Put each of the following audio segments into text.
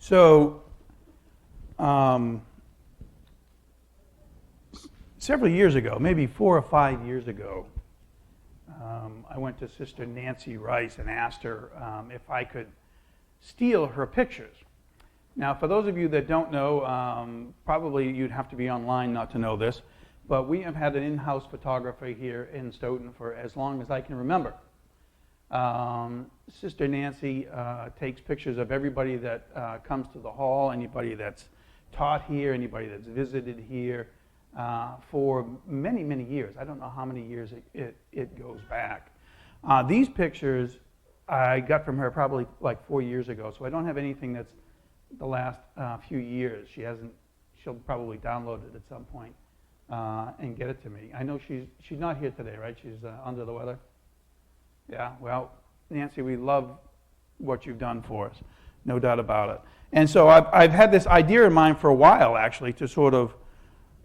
So, several years ago, maybe 4 or 5 years ago, I went to Sister Nancy Rice and asked her if I could steal her pictures. Now, for those of you that don't know, probably you'd have to be online not to know this, but we have had an in-house photographer here in Stoughton for as long as I can remember. Sister Nancy takes pictures of everybody that comes to the hall, anybody that's taught here, anybody that's visited here, for many, many years. I don't know how many years it goes back. These pictures I got from her probably like 4 years ago, so I don't have anything that's the last few years. She'll probably download it at some point and get it to me. I know she's not here today, right? She's under the weather. Yeah, well, Nancy, we love what you've done for us, no doubt about it. And so I've had this idea in mind for a while, actually, to sort of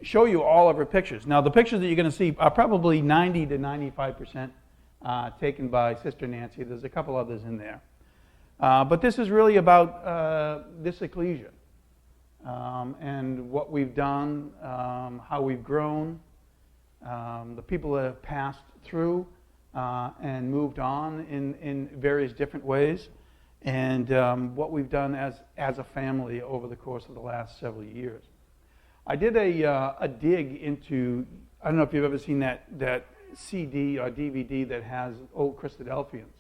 show you all of her pictures. Now, the pictures that you're going to see are probably 90 to 95% taken by Sister Nancy. There's a couple others in there. But this is really about this ecclesia and what we've done, how we've grown, the people that have passed through and moved on in various different ways, and what we've done as a family over the course of the last several years. I did a dig into, I don't know if you've ever seen that CD or DVD that has old Christadelphians.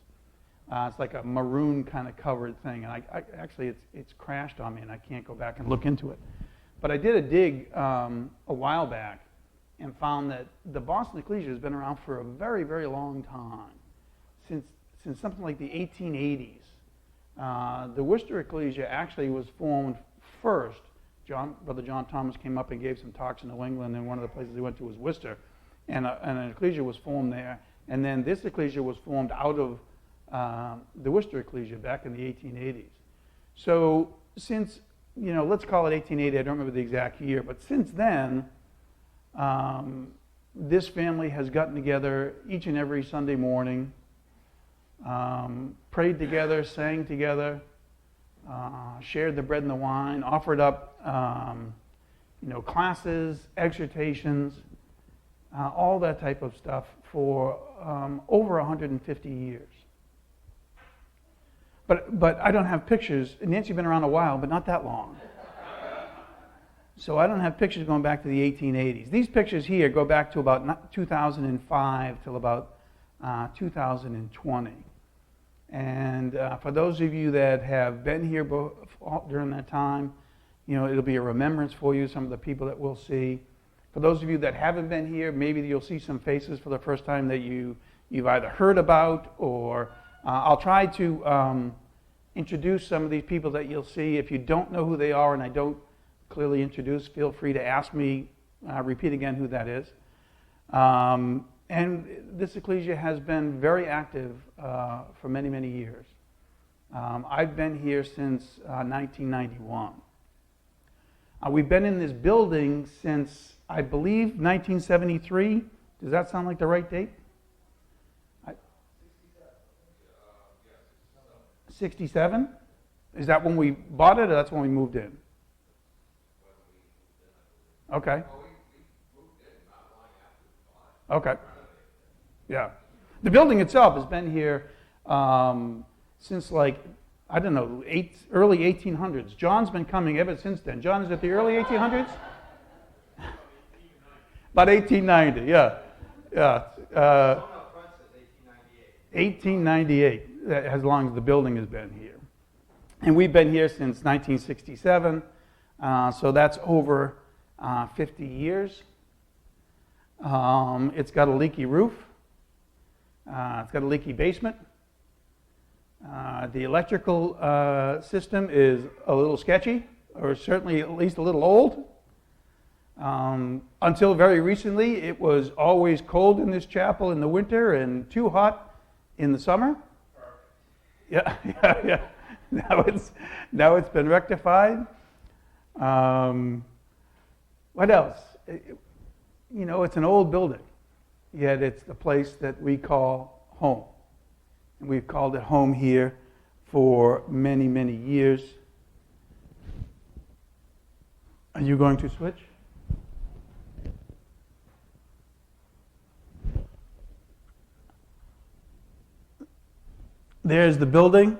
It's like a maroon kind of covered thing, and I actually it's crashed on me, and I can't go back and look into it. But I did a dig a while back and found that the Boston Ecclesia has been around for a very, very long time, since something like the 1880s. The Worcester Ecclesia actually was formed first. Brother John Thomas came up and gave some talks in New England, and one of the places he went to was Worcester, and an ecclesia was formed there. And then this ecclesia was formed out of the Worcester Ecclesia back in the 1880s. So since, let's call it 1880, I don't remember the exact year, but since then, this family has gotten together each and every Sunday morning, prayed together, sang together, shared the bread and the wine, offered up classes, exhortations, all that type of stuff for over 150 years. But I don't have pictures. Nancy's been around a while, but not that long. So I don't have pictures going back to the 1880s. These pictures here go back to about 2005 till about 2020. And for those of you that have been here during that time, it'll be a remembrance for you, some of the people that we'll see. For those of you that haven't been here, maybe you'll see some faces for the first time that you've either heard about, or I'll try to introduce some of these people that you'll see. If you don't know who they are and I don't clearly introduce, feel free to ask me, repeat again who that is. And this ecclesia has been very active for many, many years. I've been here since 1991. We've been in this building since, I believe, 1973. Does that sound like the right date? 67? Is that when we bought it, or that's when we moved in? Okay. Okay. Yeah. The building itself has been here since, early 1800s. John's been coming ever since then. John, is it the early 1800s? About 1890, yeah. Yeah. 1898, as long as the building has been here. And we've been here since 1967, so that's over 50 years. It's got a leaky roof. It's got a leaky basement. The electrical system is a little sketchy, or certainly at least a little old. Until very recently, it was always cold in this chapel in the winter and too hot in the summer. Yeah. Now it's been rectified. What else? It's an old building, yet it's the place that we call home. And we've called it home here for many, many years. Are you going to switch? There's the building.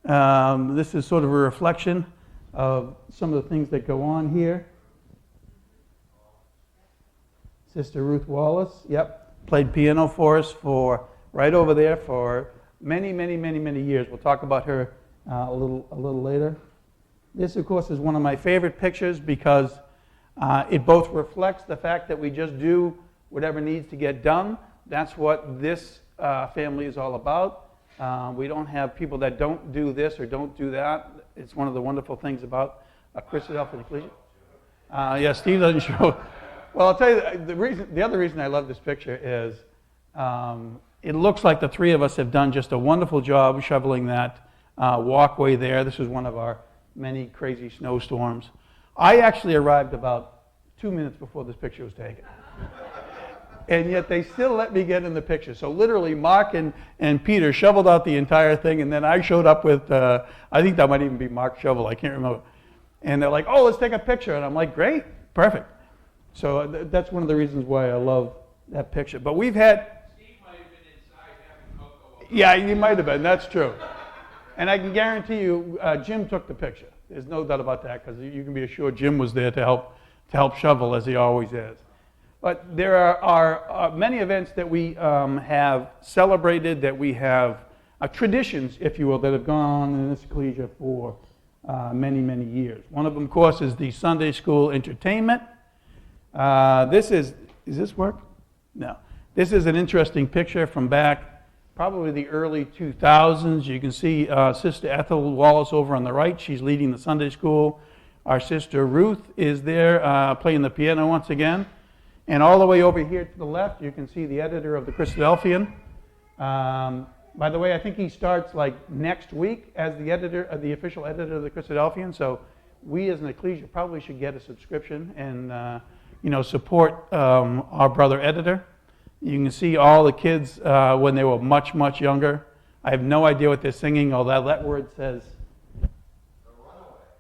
This is sort of a reflection of some of the things that go on here. Sister Ruth Wallace, yep, played piano for us for right over there for many years. We'll talk about her a little later. This, of course, is one of my favorite pictures because it both reflects the fact that we just do whatever needs to get done. That's what this family is all about. We don't have people that don't do this or don't do that. It's one of the wonderful things about Christadelphian Ecclesia. Yeah, Steve doesn't show. Well, I'll tell you, the other reason I love this picture is it looks like the three of us have done just a wonderful job shoveling that walkway there. This is one of our many crazy snowstorms. I actually arrived about 2 minutes before this picture was taken. And yet they still let me get in the picture. So literally Mark and Peter shoveled out the entire thing, and then I showed up with, I think that might even be Mark's shovel, I can't remember. And they're like, oh, let's take a picture. And I'm like, great, perfect. So that's one of the reasons why I love that picture. But we've had... Steve might have been inside having cocoa. Yeah, you might have been, that's true. And I can guarantee you, Jim took the picture. There's no doubt about that, because you can be assured Jim was there to help shovel, as he always is. But there are many events that we have celebrated, that we have traditions, if you will, that have gone on in this ecclesia for many years. One of them, of course, is the Sunday school entertainment. Does this work? No. This is an interesting picture from back probably the early 2000s. You can see Sister Ethel Wallace over on the right. She's leading the Sunday school. Our sister Ruth is there playing the piano once again. And all the way over here to the left, you can see the editor of the Christadelphian. By the way, I think he starts like next week as the editor, the official editor of the Christadelphian. So we as an ecclesia probably should get a subscription and support our brother editor. You can see all the kids when they were much younger. I have no idea what they're singing, although that word says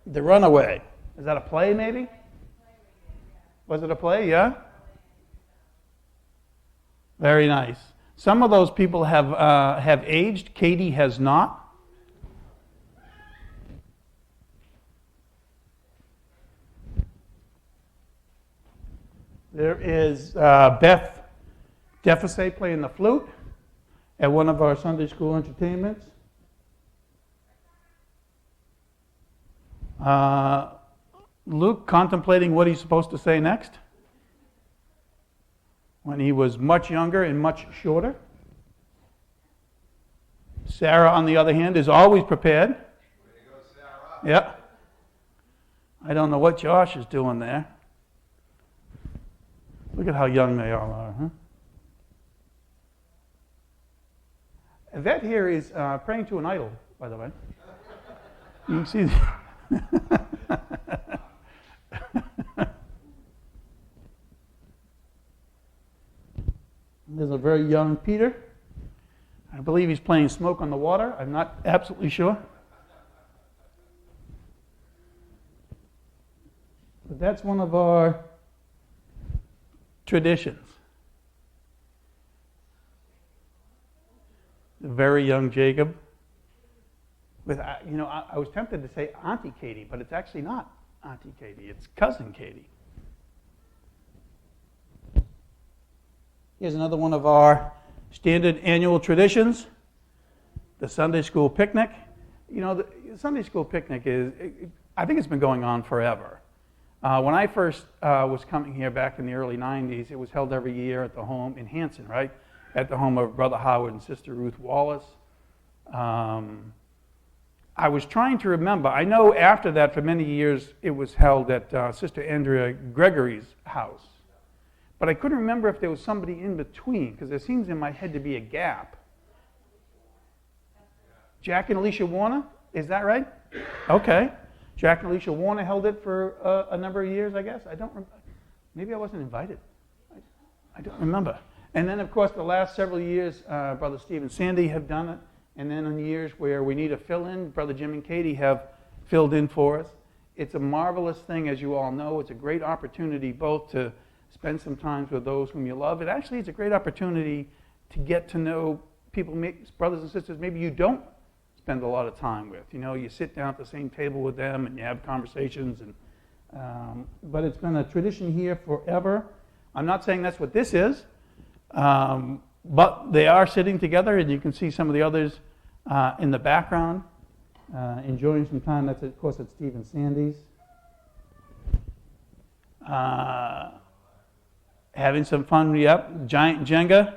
The Runaway. Is that a play, maybe? Was it a play? Yeah. Very nice. Some of those people have aged. Katie has not. There is Beth Deficet playing the flute at one of our Sunday school entertainments. Luke contemplating what he's supposed to say next when he was much younger and much shorter. Sarah, on the other hand, is always prepared. Way to go, Sarah. Yeah. I don't know what Josh is doing there. Look at how young they all are, huh? That here is praying to an idol, by the way. You can see. There's a very young Peter. I believe he's playing Smoke on the Water. I'm not absolutely sure. But that's one of our traditions. The very young Jacob. With, I was tempted to say Auntie Katie, but it's actually not Auntie Katie. It's Cousin Katie. Here's another one of our standard annual traditions, the Sunday school picnic. The Sunday school picnic I think it's been going on forever. When I first was coming here back in the early 90s, it was held every year at the home in Hanson, right? At the home of Brother Howard and Sister Ruth Wallace. I was trying to remember. I know after that, for many years, it was held at Sister Andrea Gregory's house. But I couldn't remember if there was somebody in between, because there seems in my head to be a gap. Jack and Alicia Warner? Is that right? Okay. Jack and Alicia Warner held it for a number of years, I guess. I don't remember. Maybe I wasn't invited. I don't remember. And then, of course, the last several years, Brother Steve and Sandy have done it. And then in years where we need a fill-in, Brother Jim and Katie have filled in for us. it's a marvelous thing, as you all know. It's a great opportunity both to spend some time with those whom you love. It's a great opportunity to get to know people, brothers and sisters, maybe you don't spend a lot of time with. You sit down at the same table with them and you have conversations. But it's been a tradition here forever. I'm not saying that's what this is, but they are sitting together, and you can see some of the others in the background. Enjoying some time. That's, of course, at Steve and Sandy's. Having some fun, yep. Giant Jenga.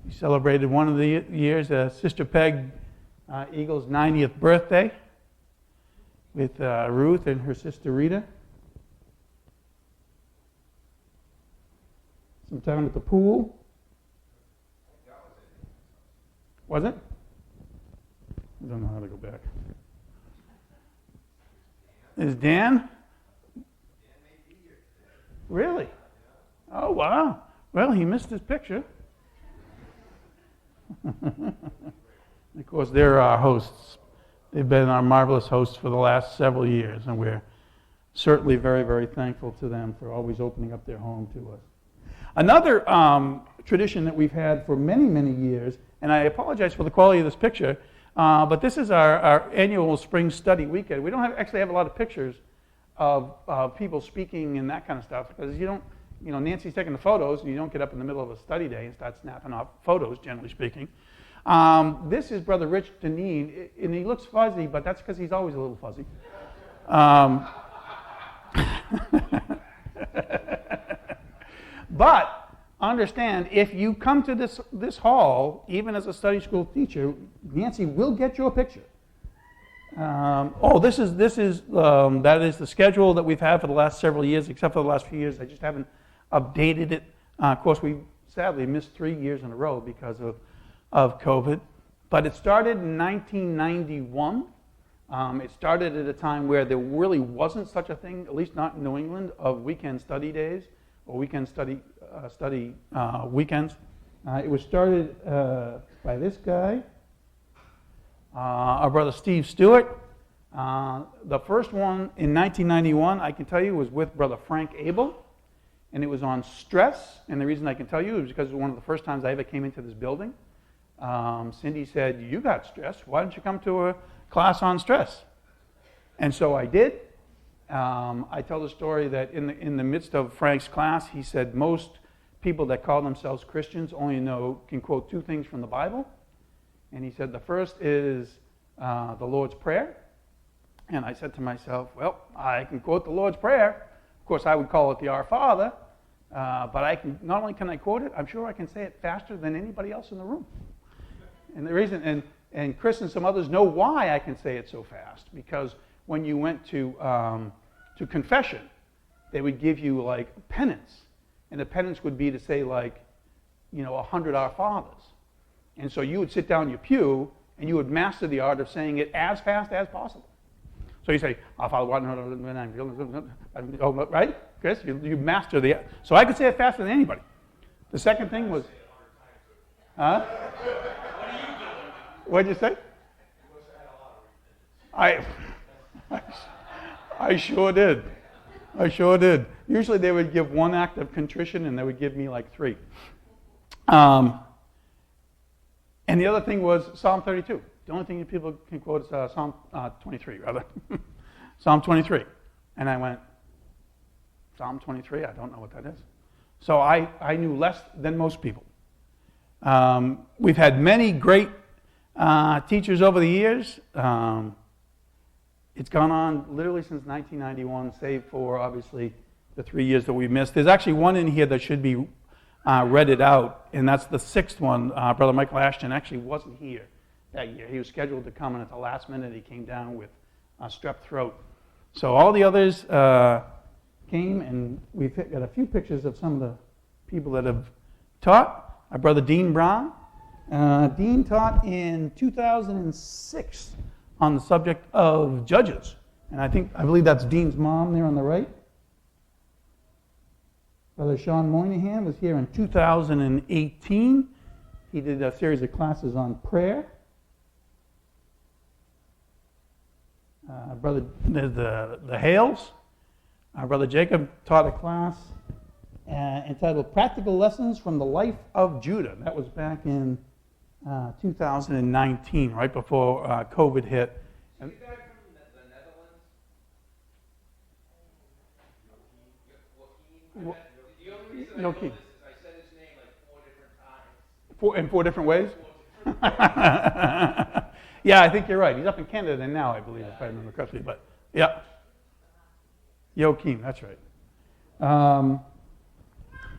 We celebrated one of the years, Sister Peg Eagle's 90th birthday with Ruth and her sister Rita. Some time at the pool. Was it? I don't know how to go back. Is Dan? Really? Oh, wow. Well, he missed his picture. Of course, they're our hosts. They've been our marvelous hosts for the last several years, and we're certainly very, very thankful to them for always opening up their home to us. Another tradition that we've had for many, many years, and I apologize for the quality of this picture, but this is our annual spring study weekend. We don't actually have a lot of pictures of people speaking and that kind of stuff, because Nancy's taking the photos, and you don't get up in the middle of a study day and start snapping off photos, generally speaking. This is Brother Rich Deneen, and he looks fuzzy, but that's because he's always a little fuzzy. But understand, if you come to this hall, even as a study school teacher, Nancy will get your picture. That is the schedule that we've had for the last several years, except for the last few years. I just haven't updated it. Of course, we sadly missed 3 years in a row because of COVID. But it started in 1991. It started at a time where there really wasn't such a thing, at least not in New England, of weekend study days or weekend study weekends. It was started by this guy, our brother Steve Stewart. The first one in 1991, I can tell you, was with Brother Frank Abel, and it was on stress. And the reason I can tell you is because it was one of the first times I ever came into this building. Cindy said, "You got stress. Why don't you come to a class on stress?" And so I did. I tell the story that in the midst of Frank's class, he said most people that call themselves Christians only can quote 2 things from the Bible. And he said the first is the Lord's Prayer. And I said to myself, well, I can quote the Lord's Prayer. Of course, I would call it the Our Father. But not only can I quote it, I'm sure I can say it faster than anybody else in the room. And the reason, and Chris and some others know why I can say it so fast, because when you went to confession, they would give you like penance, and the penance would be to say 100 Our Fathers. And so you would sit down in your pew and you would master the art of saying it as fast as possible. So you say, Our Father, right? Chris, you master the. So I could say it faster than anybody. The second thing was, huh? What did you say? I sure did. Usually they would give 1 act of contrition, and they would give me like 3. And the other thing was Psalm 32. The only thing that people can quote is Psalm 23, rather. Psalm 23. And I went, Psalm 23? I don't know what that is. So I knew less than most people. We've had many great teachers over the years. It's gone on literally since 1991, save for, obviously, the 3 years that we missed. There's actually one in here that should be read out, and that's the 6th one. Brother Michael Ashton actually wasn't here that year. He was scheduled to come, and at the last minute he came down with strep throat. So all the others came, and we've got a few pictures of some of the people that have taught. Our brother Dean Brown. Dean taught in 2006 on the subject of judges. And I believe that's Dean's mom there on the right. Brother Sean Moynihan was here in 2018. He did a series of classes on prayer. Brother, the Hales. Brother Jacob taught a class entitled Practical Lessons from the Life of Judah. That was back in 2019, right before COVID hit. Is he back from the Netherlands? Joaquin? The only reason I know this is I said his name like 4 different times. In 4 different ways? Yeah, I think you're right. He's up in Canada now, I believe, if I remember correctly. But yeah, Joachim, that's right.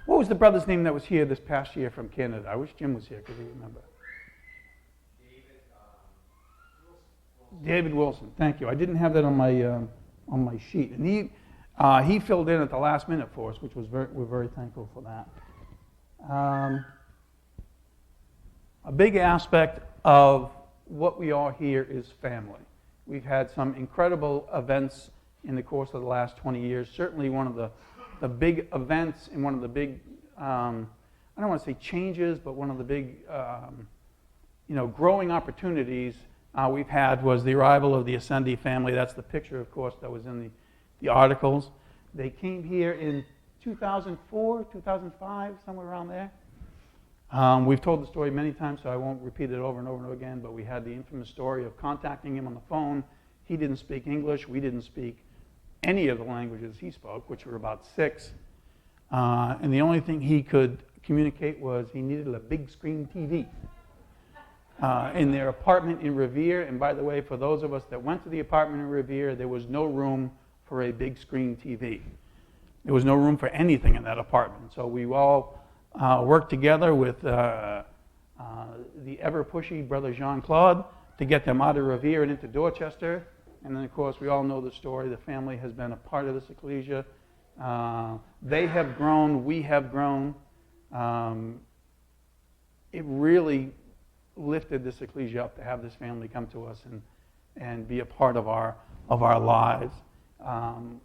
What was the brother's name that was here this past year from Canada? I wish Jim was here because he remember. David Wilson. Thank you. I didn't have that on my sheet, and he filled in at the last minute for us, which was we're very thankful for that. A big aspect of what we are here is family. We've had some incredible events in the course of the last 20 years. Certainly one of the big events and one of the big, I don't want to say changes, but one of the big, growing opportunities we've had was the arrival of the Ascendi family. That's the picture, of course, that was in the articles. They came here in 2004, 2005, somewhere around there. We've told the story many times, so I won't repeat it over and over and over again, but we had the infamous story of contacting him on the phone. He didn't speak English. We didn't speak any of the languages he spoke, which were about 6. And the only thing he could communicate was he needed a big screen TV in their apartment in Revere. And by the way, for those of us that went to the apartment in Revere, there was no room for a big screen TV. There was no room for anything in that apartment. So we all worked together with the ever-pushy Brother Jean-Claude to get them out of Revere and into Dorchester. And then, of course, we all know the story. The family has been a part of this ecclesia. They have grown. We have grown. It really lifted this ecclesia up to have this family come to us and be a part of our lives.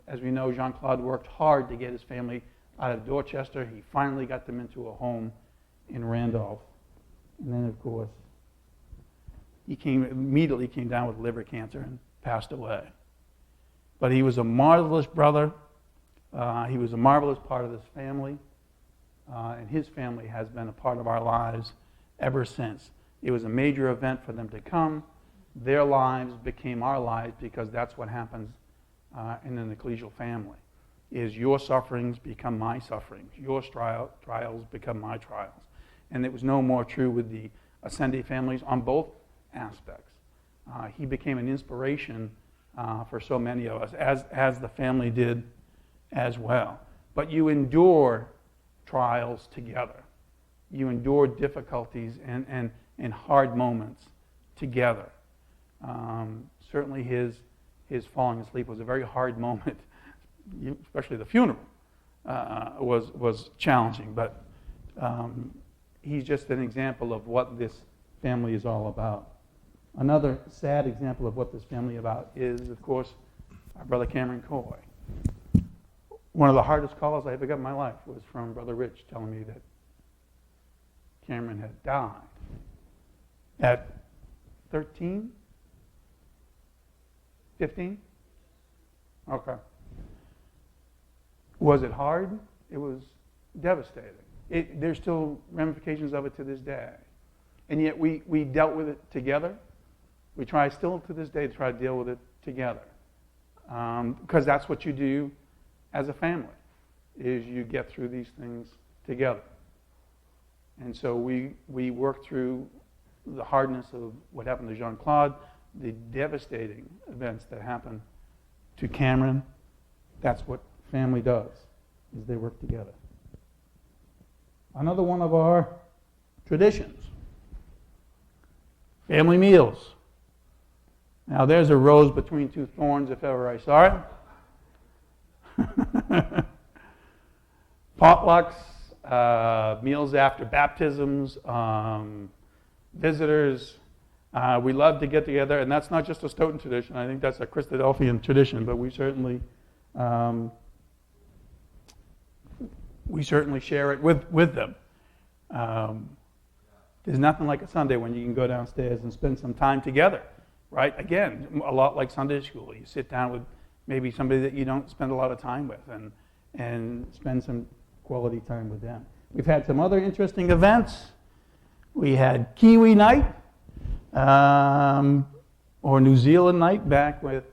As we know, Jean-Claude worked hard to get his family out of Dorchester. He finally got them into a home in Randolph. And then, of course, he immediately came down with liver cancer and passed away. But he was a marvelous brother. He was a marvelous part of this family. And his family has been a part of our lives ever since. It was a major event for them to come. Their lives became our lives because that's what happens in an ecclesial family. Is your sufferings become my sufferings. Your trials become my trials. And it was no more true with the Ascendi families on both aspects. He became an inspiration for so many of us, as the family did as well. But you endure trials together. You endure difficulties and hard moments together. Certainly his falling asleep was a very hard moment. Especially the funeral was challenging, but he's just an example of what this family is all about. Another sad example of what this family is about is, of course, our brother Cameron Coy. One of the hardest calls I ever got in my life was from Brother Rich telling me that Cameron had died at 13, 15? Okay. Was it hard? It was devastating. There's still ramifications of it to this day. And yet we dealt with it together. We try still to this day to try to deal with it together. Because that's what you do as a family, is you get through these things together. And so we work through the hardness of what happened to Jean-Claude, the devastating events that happened to Cameron. That's what family does, is they work together. Another one of our traditions, family meals. Now there's a rose between 2 thorns if ever I saw it. Potlucks, meals after baptisms, visitors. We love to get together, and that's not just a Stoughton tradition. I think that's a Christadelphian tradition, but we certainly share it with them. There's nothing like a Sunday when you can go downstairs and spend some time together, right? Again, a lot like Sunday school. You sit down with maybe somebody that you don't spend a lot of time with and spend some quality time with them. We've had some other interesting events. We had Kiwi Night, or New Zealand Night, back with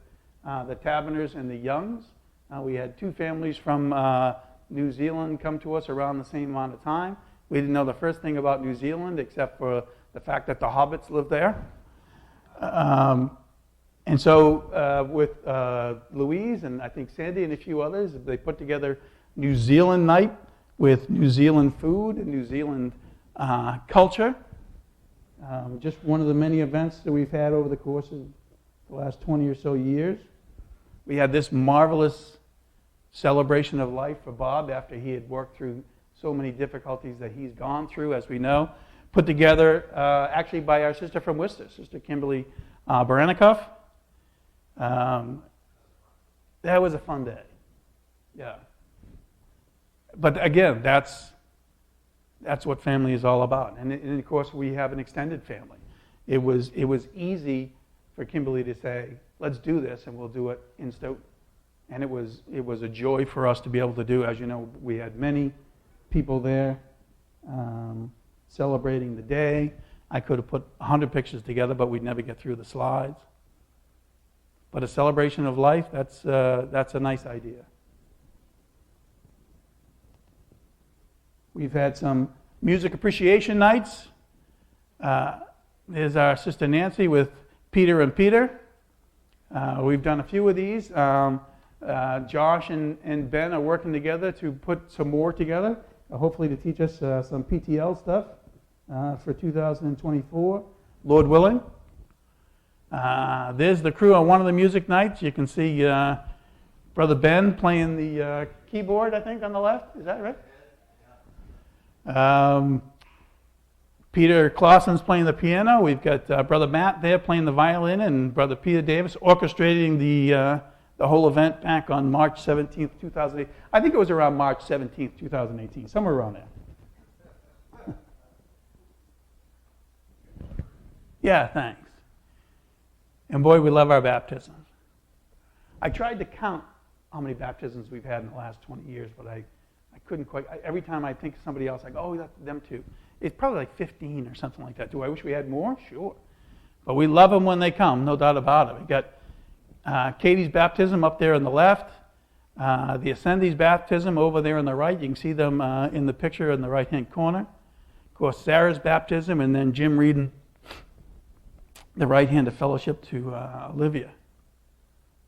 the Taverners and the Youngs. We had two families from New Zealand come to us around the same amount of time. We didn't know the first thing about New Zealand except for the fact that the hobbits lived there. And so with Louise and I think Sandy and a few others, they put together New Zealand Night with New Zealand food and New Zealand culture. Just one of the many events that we've had over the course of the last 20 or so years. We had this marvelous celebration of life for Bob after he had worked through so many difficulties that he's gone through, as we know, put together actually by our sister from Worcester, Sister Kimberly Baranikoff. That was a fun day. Yeah. But again, that's what family is all about. And of course, we have an extended family. It was easy for Kimberly to say, let's do this, and we'll do it in Stoughton. And it was a joy for us to be able to do. As you know, we had many people there celebrating the day. I could have put 100 pictures together, but we'd never get through the slides. But a celebration of life, that's a nice idea. We've had some music appreciation nights. There's our sister Nancy with Peter and Peter. We've done a few of these. Josh and Ben are working together to put some more together, hopefully to teach us some PTL stuff for 2024, Lord willing. There's the crew on one of the music nights. You can see Brother Ben playing the keyboard, I think, on the left. Is that right? Peter Clausen's playing the piano. We've got Brother Matt there playing the violin, and Brother Peter Davis orchestrating the whole event back on March 17th, 2008. I think it was around March 17th, 2018, somewhere around there. Yeah, thanks. And boy, we love our baptisms. I tried to count how many baptisms we've had in the last 20 years, but I couldn't quite. Every time I think of somebody else, I go, oh, that's them too. It's probably like 15 or something like that. Do I wish we had more? Sure. But we love them when they come, no doubt about it. We got Katie's baptism up there on the left, the Ascendi's baptism over there on the right. You can see them in the picture in the right-hand corner. Of course, Sarah's baptism, and then Jim reading the right hand of fellowship to Olivia.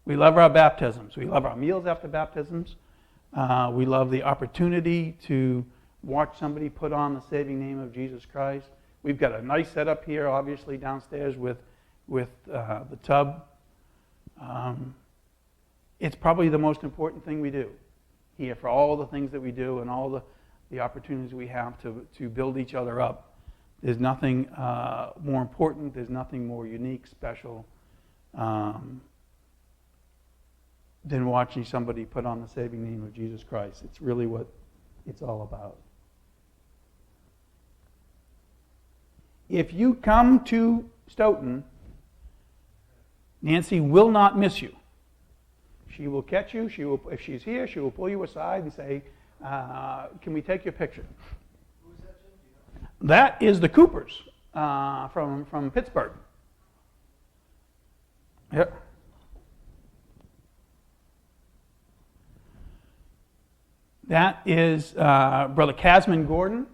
We love our baptisms. We love our meals after baptisms. We love the opportunity to watch somebody put on the saving name of Jesus Christ. We've got a nice setup here, obviously, downstairs with the tub. It's probably the most important thing we do here for all the things that we do and all the opportunities we have to build each other up. There's nothing more important. There's nothing more unique, special than watching somebody put on the saving name of Jesus Christ. It's really what it's all about. If you come to Stoughton, Nancy will not miss you. She will catch you. If she's here, she will pull you aside and say, can we take your picture? Who is that, Jim? Do you know? That is the Coopers from Pittsburgh. Yep. That is Brother Casman Gordon.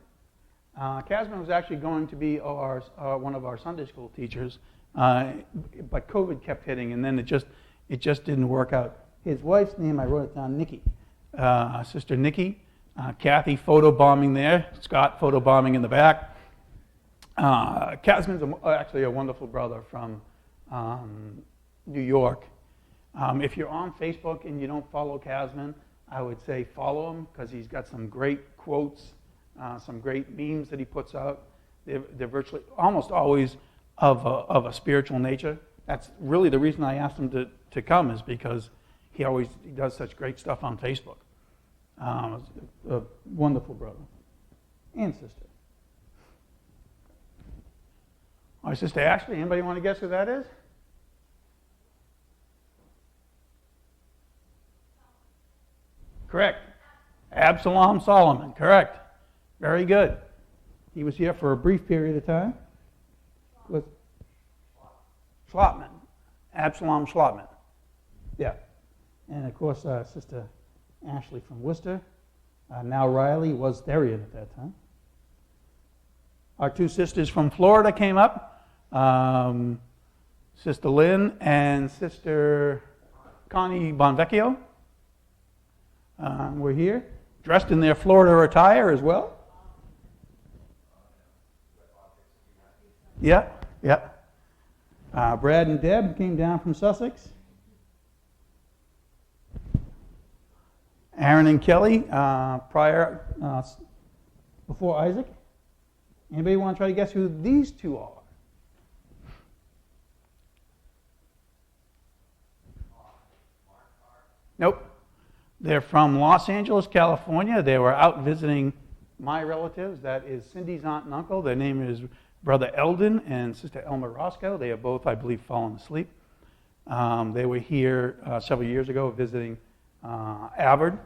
Casman was actually going to be one of our Sunday school teachers, but COVID kept hitting, and then it just didn't work out. His wife's name, I wrote it down, Nikki. Sister Nikki. Kathy photobombing there. Scott photobombing in the back. Casman's actually a wonderful brother from New York. If you're on Facebook and you don't follow Casman, I would say follow him because he's got some great quotes, some great memes that he puts out. They're virtually, almost always of a spiritual nature. That's really the reason I asked him to come, is because he does such great stuff on Facebook. A wonderful brother and sister. Our sister Ashley. Anybody want to guess who that is? Correct. Absalom Solomon. Correct. Very good. He was here for a brief period of time with Schlotman. Absalom Schlotman. Yeah. And of course, Sister Ashley from Worcester. Now Riley was Therian at that time. Our two sisters from Florida came up. Sister Lynn and Sister Connie Bonvecchio were here, dressed in their Florida attire as well. Yeah, yeah. Brad and Deb came down from Sussex. Aaron and Kelly, before Isaac. Anybody want to try to guess who these two are? Nope. They're from Los Angeles, California. They were out visiting my relatives. That is Cindy's aunt and uncle. Their name is Brother Eldon and Sister Elma Roscoe. They have both, I believe, fallen asleep. They were here several years ago visiting Avard.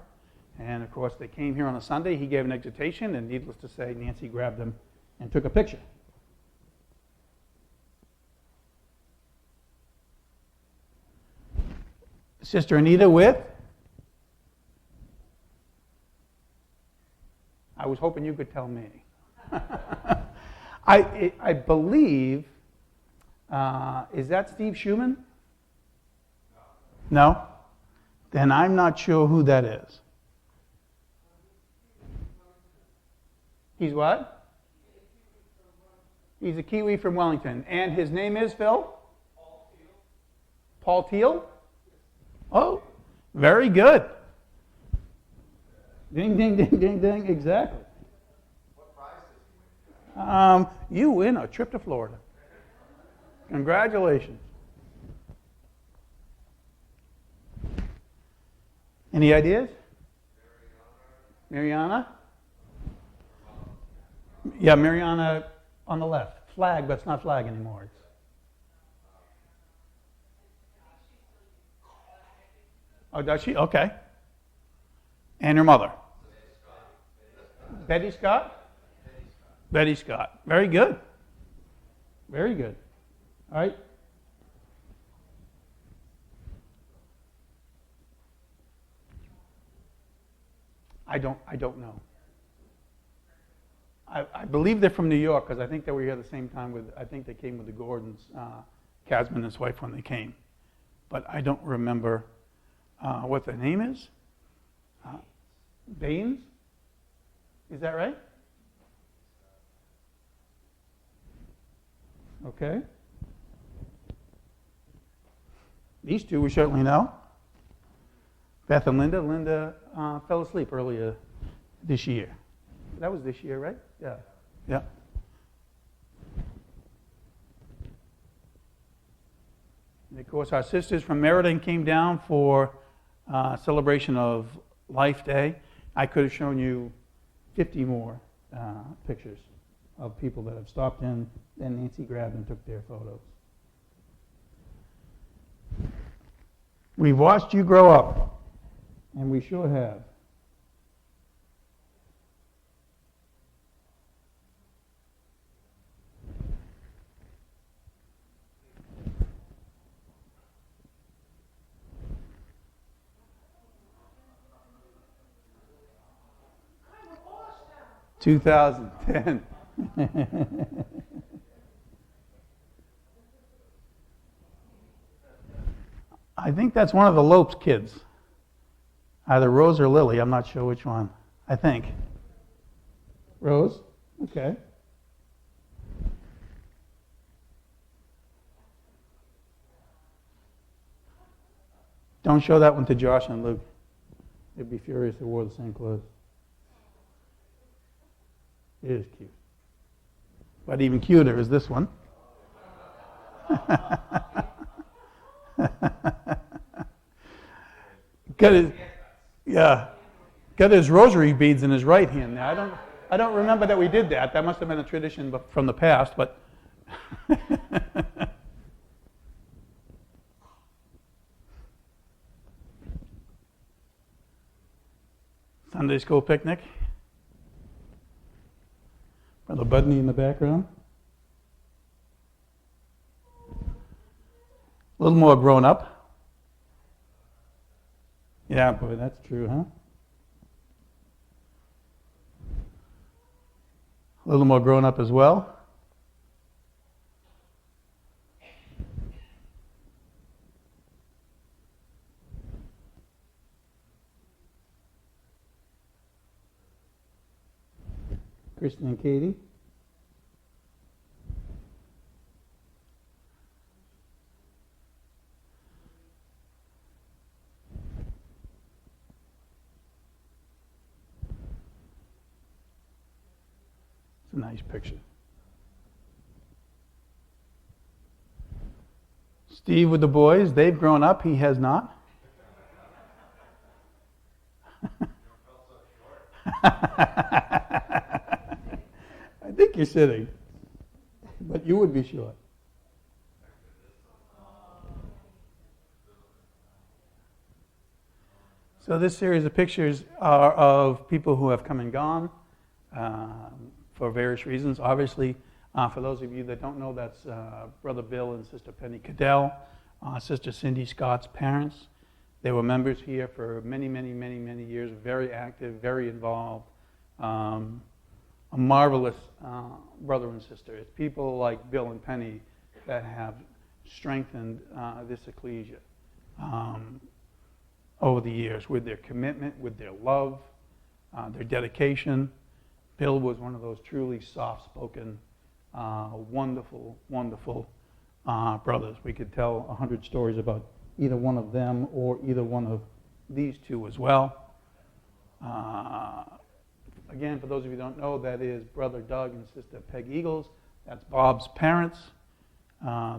And, of course, they came here on a Sunday. He gave an exhortation, and needless to say, Nancy grabbed them and took a picture. Sister Anita with? I was hoping you could tell me. I believe, is that Steve Schumann? No? Then I'm not sure who that is. He's what? He's a Kiwi from Wellington. And his name is, Phil? Paul Teal? Oh, very good. Ding, ding, ding, ding, ding, exactly. What prize did you win? You win a trip to Florida. Congratulations. Any ideas? Mariana? Yeah, Mariana on the left. Flag, but it's not flag anymore. It's oh, does she? Okay. And her mother? Betty Scott? Betty Scott. Very good. Very good. All right. I don't know. I believe they're from New York because I think they were here at the same time with, I think they came with the Gordons, Casman and his wife when they came. But I don't remember what their name is. Baines? Is that right? Okay. These two we certainly know. Beth and Linda. Linda fell asleep earlier this year. That was this year, right? Yeah. Yeah. And of course, our sisters from Meriden came down for celebration of Life Day. I could have shown you 50 more pictures of people that have stopped in, and Nancy grabbed and took their photos. We've watched you grow up, and we sure have. I'm 2010. I think that's one of the Lopes kids. Either Rose or Lily. I'm not sure which one. I think. Rose? Okay. Don't show that one to Josh and Luke. They'd be furious they wore the same clothes. It is cute. But even cuter is this one. Got his rosary beads in his right hand. Now, I don't remember that we did that. That must have been a tradition from the past, but Sunday school picnic. Brother Budney in the background. A little more grown up. Yeah, boy, that's true, huh? A little more grown up as well. Kristen and Katie. It's a nice picture. Steve with the boys. They've grown up. He has not. I think you're sitting, but you would be short. So this series of pictures are of people who have come and gone for various reasons. Obviously, for those of you that don't know, that's Brother Bill and Sister Penny Cadell, Sister Cindy Scott's parents. They were members here for many, many, many, many years, very active, very involved. A marvelous brother and sister. It's people like Bill and Penny that have strengthened this ecclesia over the years with their commitment, with their love, their dedication. Bill was one of those truly soft-spoken, wonderful, wonderful brothers. We could tell 100 stories about either one of them or either one of these two as well. Again, for those of you who don't know, that is Brother Doug and Sister Peg Eagles. That's Bob's parents.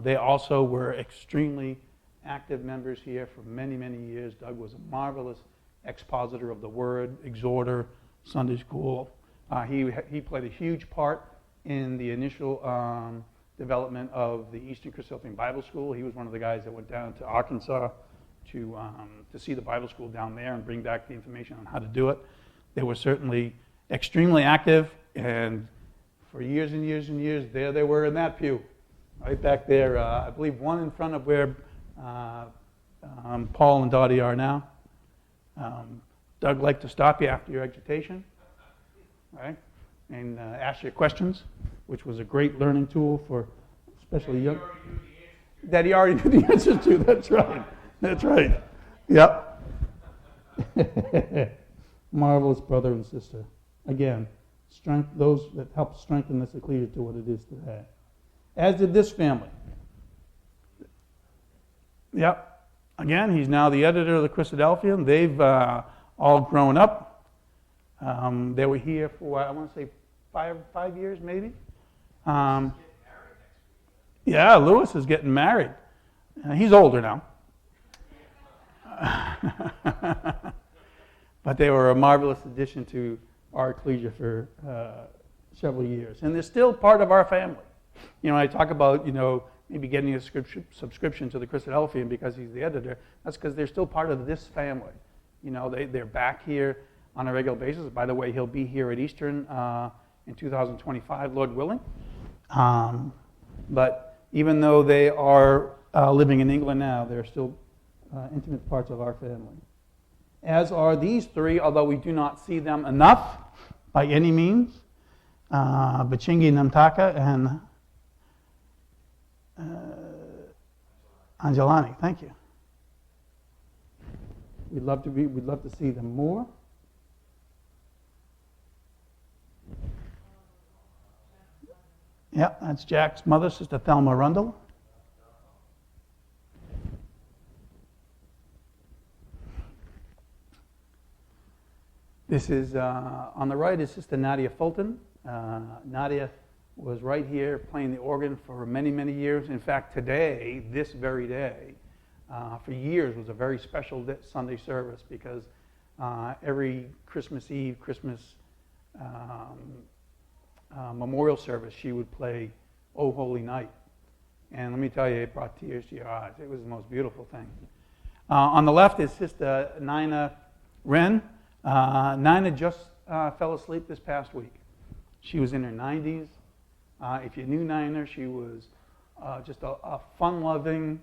They also were extremely active members here for many, many years. Doug was a marvelous expositor of the Word, exhorter, Sunday school. He played a huge part in the initial development of the Eastern Christophian Bible School. He was one of the guys that went down to Arkansas to see the Bible school down there and bring back the information on how to do it. They were certainly extremely active, and for years and years and years, there they were in that pew, right back there. I believe one in front of where Paul and Dottie are now. Doug liked to stop you after your exhortation, right, and ask you questions, which was a great learning tool for especially young. That he already knew the answers to. That's right. That's right. Yep. Marvelous brother and sister. Again, strength, those that helped strengthen this ecclesia to what it is today. As did this family. Yep. Again, he's now the editor of the Christadelphian. They've all grown up. They were here for, I want to say, five years maybe. Yeah, Lewis is getting married. He's older now. But they were a marvelous addition to our ecclesia for several years. And they're still part of our family. You know, I talk about, maybe getting a subscription to the Christadelphian because he's the editor. That's because they're still part of this family. They're back here on a regular basis. By the way, he'll be here at Eastern in 2025, Lord willing. But even though they are living in England now, they're still intimate parts of our family. As are these three, although we do not see them enough by any means. Bachingi Namtaka and Angelani, thank you. We'd love to see them more. Yep, that's Jack's mother, Sister Thelma Rundle. This is, on the right is Sister Nadia Fulton. Nadia was right here playing the organ for many, many years. In fact, today, this very day, for years was a very special Sunday service because every Christmas Eve, Christmas memorial service, she would play "Oh Holy Night." And let me tell you, it brought tears to your eyes. It was the most beautiful thing. On the left is Sister Nina Wren. Nina just fell asleep this past week. She was in her 90s. If you knew Nina, she was just a fun-loving,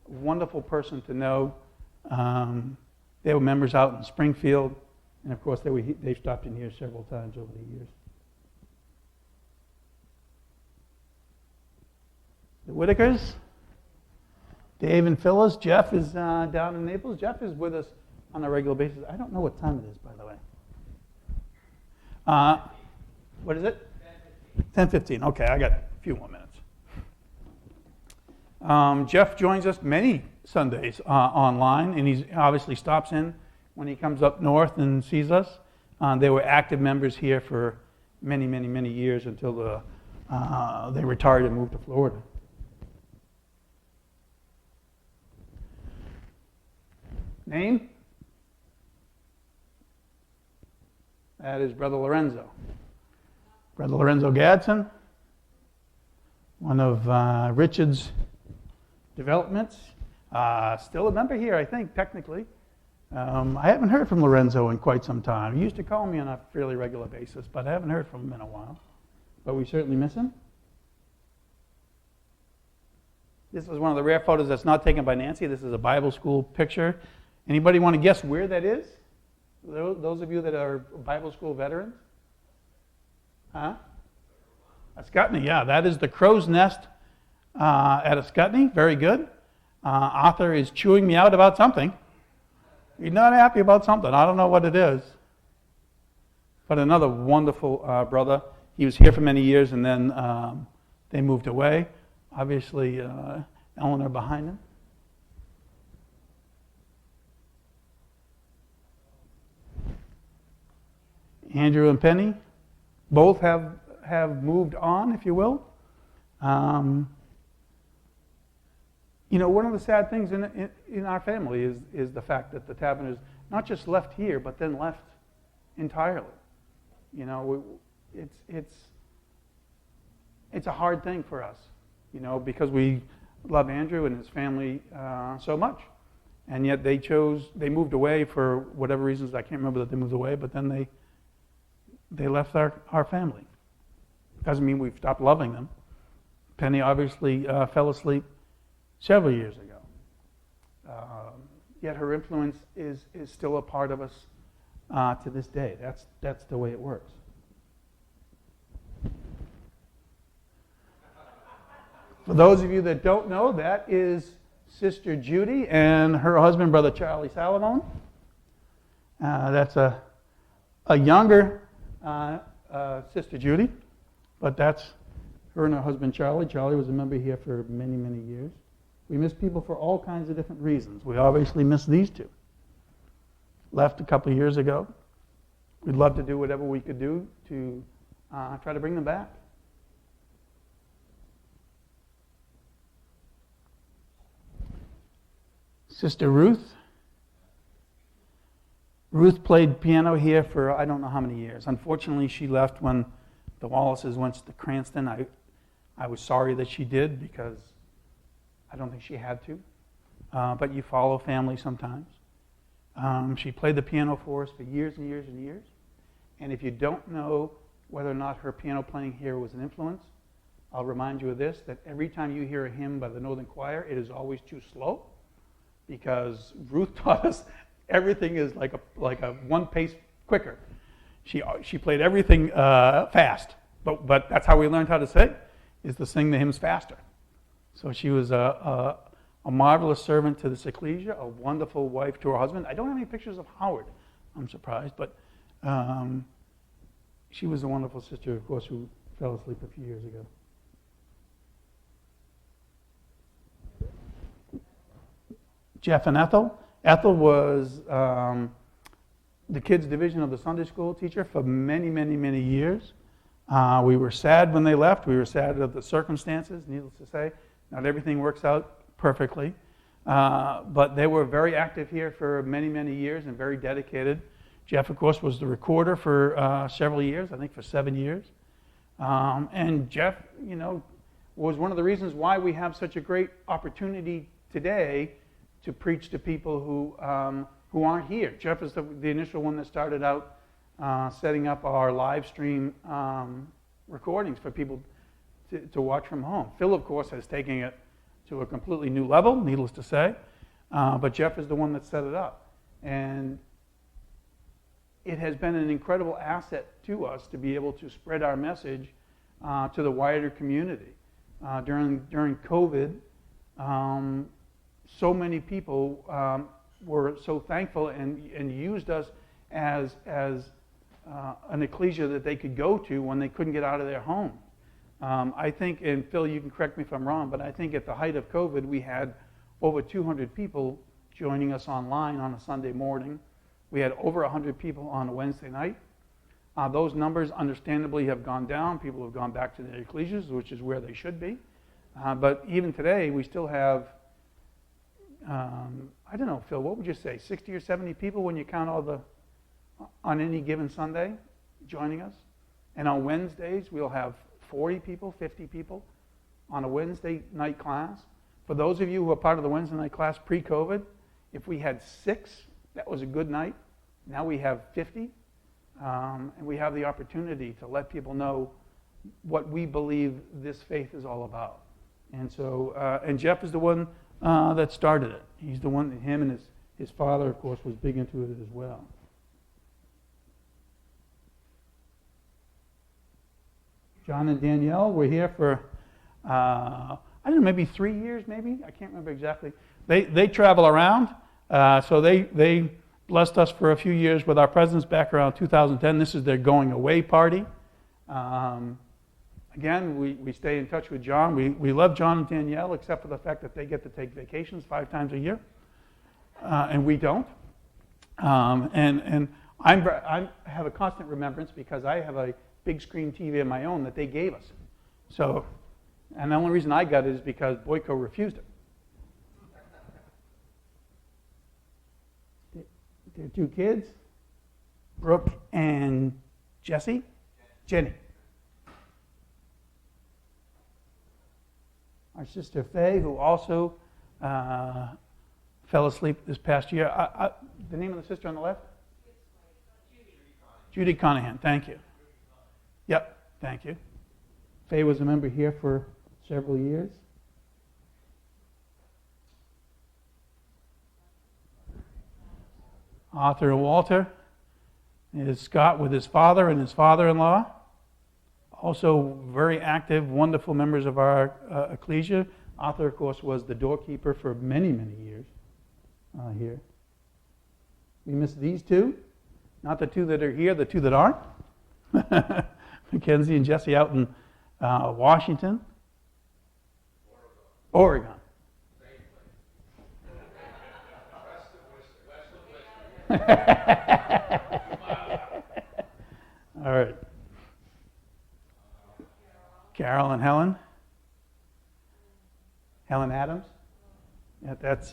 wonderful person to know. They were members out in Springfield, and of course they've stopped in here several times over the years. The Whitakers, Dave and Phyllis. Jeff is down in Naples. Jeff is with us on a regular basis. I don't know what time it is, by the way. What is it? 10:15. Okay, I got a few more minutes. Jeff joins us many Sundays online, and he obviously stops in when he comes up north and sees us. They were active members here for many, many, many years until they retired and moved to Florida. Name? That is Brother Lorenzo. Brother Lorenzo Gadsden, one of Richard's developments. Still a member here, I think, technically. I haven't heard from Lorenzo in quite some time. He used to call me on a fairly regular basis, but I haven't heard from him in a while. But we certainly miss him. This was one of the rare photos that's not taken by Nancy. This is a Bible school picture. Anybody want to guess where that is? Those of you that are Bible school veterans? Huh? Ascutney, yeah. That is the crow's nest at Ascutney. Very good. Arthur is chewing me out about something. He's not happy about something. I don't know what it is. But another wonderful brother. He was here for many years, and then they moved away. Obviously, Eleanor behind him. Andrew and Penny both have moved on, if you will. One of the sad things in our family is the fact that the Tavern is not just left here, but then left entirely. It's a hard thing for us, because we love Andrew and his family so much, and yet they moved away for whatever reasons. I can't remember that they moved away, but then they left our family. Doesn't mean we've stopped loving them. Penny obviously fell asleep several years ago. Yet her influence is still a part of us to this day. That's the way it works. For those of you that don't know, that is Sister Judy and her husband, Brother Charlie Salamone. That's a younger Sister Judy, but that's her and her husband Charlie. Charlie was a member here for many, many years. We miss people for all kinds of different reasons. We obviously miss these two. Left a couple of years ago. We'd love to do whatever we could do to try to bring them back. Sister Ruth. Ruth played piano here for I don't know how many years. Unfortunately, she left when the Wallaces went to Cranston. I was sorry that she did because I don't think she had to. But you follow family sometimes. She played the piano for us for years and years and years. And if you don't know whether or not her piano playing here was an influence, I'll remind you of this, that every time you hear a hymn by the Northern Choir, it is always too slow, because Ruth taught us everything is like a one pace quicker. She played everything fast, but that's how we learned how to sing, is to sing the hymns faster. So she was a marvelous servant to this ecclesia, a wonderful wife to her husband. I don't have any pictures of Howard, I'm surprised, but she was a wonderful sister, of course, who fell asleep a few years ago. Jeff and Ethel. Ethel was the kids' division of the Sunday school teacher for many, many, many years. We were sad when they left. We were sad at the circumstances, needless to say. Not everything works out perfectly. But they were very active here for many, many years and very dedicated. Jeff, of course, was the recorder for several years, I think for 7 years. And Jeff, was one of the reasons why we have such a great opportunity today to preach to people who aren't here. Jeff is the initial one that started out setting up our live stream recordings for people to watch from home. Phil, of course, has taken it to a completely new level, needless to say, but Jeff is the one that set it up. And it has been an incredible asset to us to be able to spread our message to the wider community. During COVID, so many people were so thankful and used us as an ecclesia that they could go to when they couldn't get out of their home. I think, and Phil, you can correct me if I'm wrong, but I think at the height of COVID, we had over 200 people joining us online on a Sunday morning. We had over 100 people on a Wednesday night. Those numbers understandably have gone down. People have gone back to their ecclesias, which is where they should be. But even today, we still have, I don't know, Phil, what would you say, 60 or 70 people when you count on any given Sunday joining us? And on Wednesdays, we'll have 40 people, 50 people on a Wednesday night class. For those of you who are part of the Wednesday night class pre-COVID, if we had 6, that was a good night. Now we have 50. And we have the opportunity to let people know what we believe this faith is all about. And so, and Jeff is the one that started it. He's the one, him and his father, of course, was big into it as well. John and Danielle were here for, I don't know, maybe 3 years, maybe? I can't remember exactly. They travel around, so they blessed us for a few years with our presence back around 2010. This is their going away party. Again, we stay in touch with John. We love John and Danielle, except for the fact that they get to take vacations 5 times a year, and we don't. And I have a constant remembrance because I have a big screen TV of my own that they gave us. So, and the only reason I got it is because Boyko refused it. Their 2 kids, Brooke and Jenny. Our sister Faye, who also fell asleep this past year. The name of the sister on the left? Judy Conahan, thank you. Yep, thank you. Faye was a member here for several years. Arthur and Walter is Scott with his father and his father-in-law. Also very active, wonderful members of our ecclesia. Arthur, of course, was the doorkeeper for many, many years here. We miss these 2. Not the 2 that are here, the 2 that aren't. Mackenzie and Jesse out in Washington. Oregon. All right. Carol and Helen. Helen Adams. Yeah, that's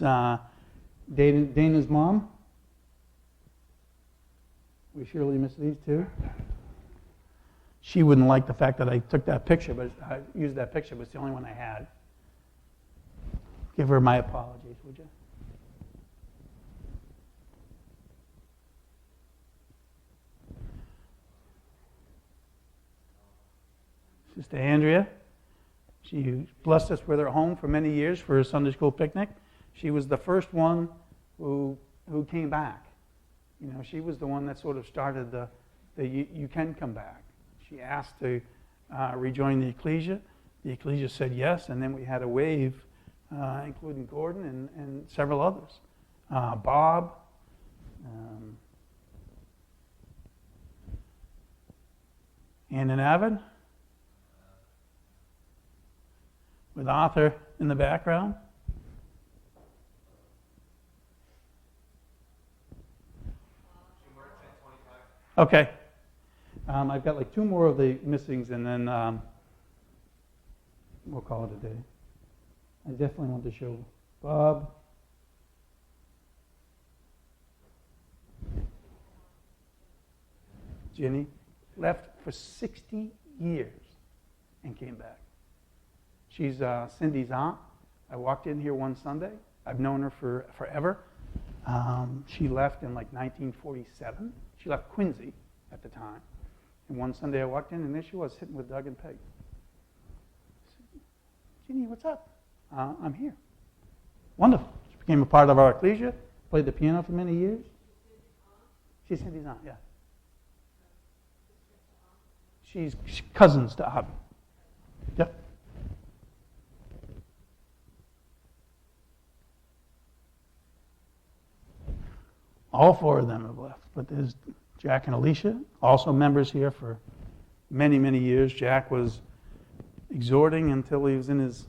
Dana's mom. We surely miss these 2. She wouldn't like the fact that I took that picture, but I used that picture, but it's the only one I had. Give her my apologies, would you? Sister Andrea, she blessed us with her home for many years for a Sunday school picnic. She was the first one who came back. You know, she was the one that sort of started the you can come back. She asked to rejoin the ecclesia. The ecclesia said yes, and then we had a wave, including Gordon and several others. Bob. Ann and Avid. With Arthur in the background. Okay. I've got like 2 more of the missings, and then we'll call it a day. I definitely want to show Bob. Jenny left for 60 years and came back. She's Cindy's aunt. I walked in here one Sunday. I've known her for forever. She left in like 1947. She left Quincy at the time. And one Sunday I walked in, and there she was sitting with Doug and Peg. I said, Ginny, what's up? I'm here. Wonderful. She became a part of our ecclesia, played the piano for many years. She's Cindy's aunt, yeah. She's cousins to Abby. Yep. All four of them have left, but there's Jack and Alicia, also members here for many, many years. Jack was exhorting until he was in his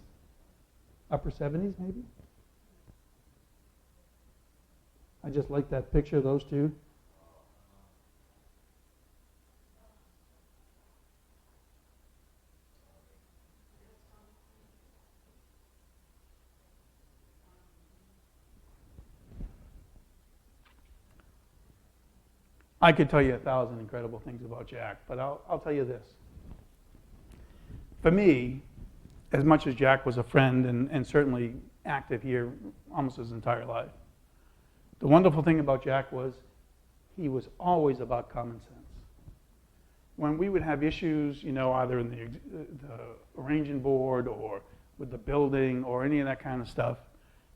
upper 70s, maybe. I just like that picture of those two. I could tell you 1,000 incredible things about Jack, but I'll tell you this. For me, as much as Jack was a friend and certainly active here almost his entire life, the wonderful thing about Jack was he was always about common sense. When we would have issues, either in the arranging board or with the building or any of that kind of stuff,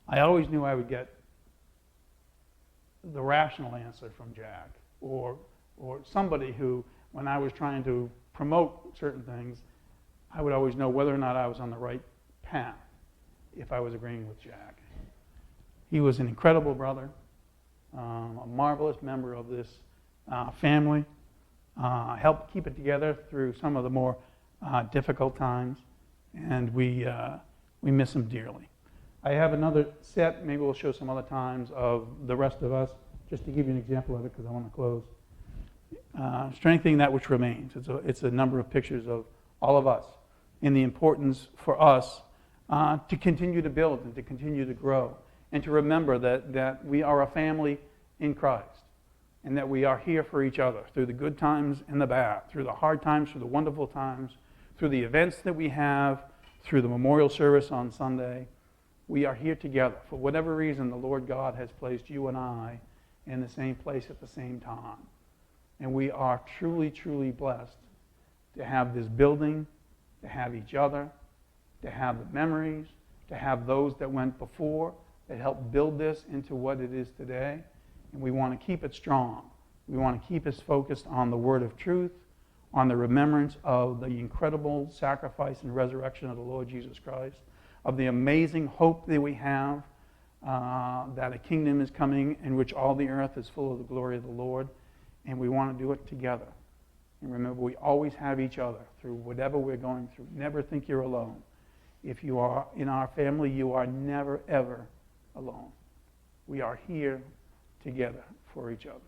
I always knew I would get the rational answer from Jack. Or somebody who, when I was trying to promote certain things, I would always know whether or not I was on the right path if I was agreeing with Jack. He was an incredible brother, a marvelous member of this family, helped keep it together through some of the more difficult times, and we miss him dearly. I have another set, maybe we'll show some other times, of the rest of us, just to give you an example of it, because I want to close. Strengthening that which remains. It's a number of pictures of all of us and the importance for us to continue to build and to continue to grow and to remember that we are a family in Christ and that we are here for each other through the good times and the bad, through the hard times, through the wonderful times, through the events that we have, through the memorial service on Sunday. We are here together. For whatever reason, the Lord God has placed you and I in the same place at the same time. And we are truly, truly blessed to have this building, to have each other, to have the memories, to have those that went before that helped build this into what it is today. And we want to keep it strong. We want to keep us focused on the word of truth, on the remembrance of the incredible sacrifice and resurrection of the Lord Jesus Christ, of the amazing hope that we have that a kingdom is coming in which all the earth is full of the glory of the Lord, and we want to do it together. And remember, we always have each other through whatever we're going through. Never think you're alone. If you are in our family, you are never, ever alone. We are here together for each other.